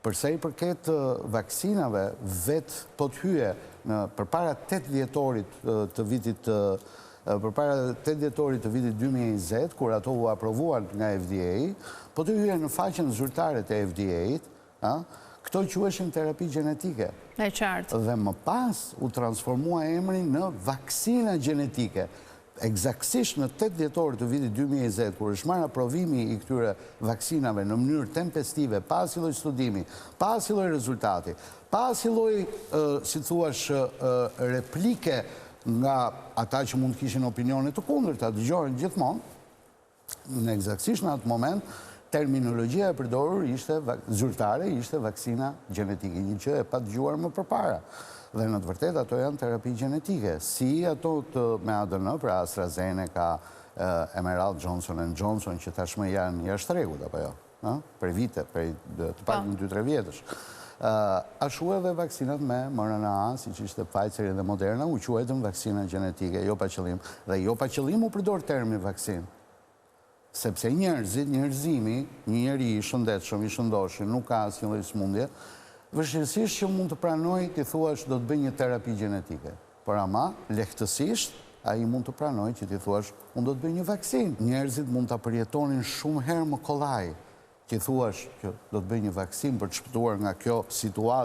Përsa i përket vaksinave, vetë po të hyje përpara 8 dhjetorit të vitit përpara 8 dhjetorit të vitit 2020, kur ato u aprovuan nga FDA, po të hyje në faqen zyrtare të FDA-it, këto quheshin terapi gjenetike. E qartë. Dhe më pas u transformua emri në vaksina gjenetike. Eksaktësisht në 8 dhjetor të vitit 2020, kur është marrë aprovimi i këtyre vaksinave në mënyrë tempestive, pa asnjë lloj studimi, pa asnjë lloj rezultati, pa asnjë lloj, si thuash, replike nga ata që mund të kishin opinione të kundërta, dëgjohen gjithmonë, në eksaktësisht në atë moment, terminologjia e përdorur zyrtare ishte vaksina gjenetike, një që e pa dëgjuar më përpara. Dhe në të vërtet ato janë terapi gjenetike, si ato me ADN, pra AstraZeneca, Emerald Johnson & Johnson, që tashmë janë jashtë rregullt, apo jo, për vite, për të paktën 2-3 vjetësh. Ashtu edhe vaksinat me mRNA, si që ishte Pfizer dhe Moderna, u quajtën vaksina gjenetike, jo pa qëllim. Dhe jo pa qëllim u përdor termi vaksin. Sepse njerëzimi, një njeri i shëndetshëm, i shëndoshëm, nuk ka asnjë lloj sëmundje, vështirësisht që mund të pranoj të thuash do të bëj një terapi gjenetike. Por ama, lehtësisht, ai mund të pranoj që ti thuash unë do të bëj një vaksin. Njerëzit mund ta përjetonin shumë herë më kollaj që thuash që do të bëj një vaksin për të shpëtuar nga kjo situatë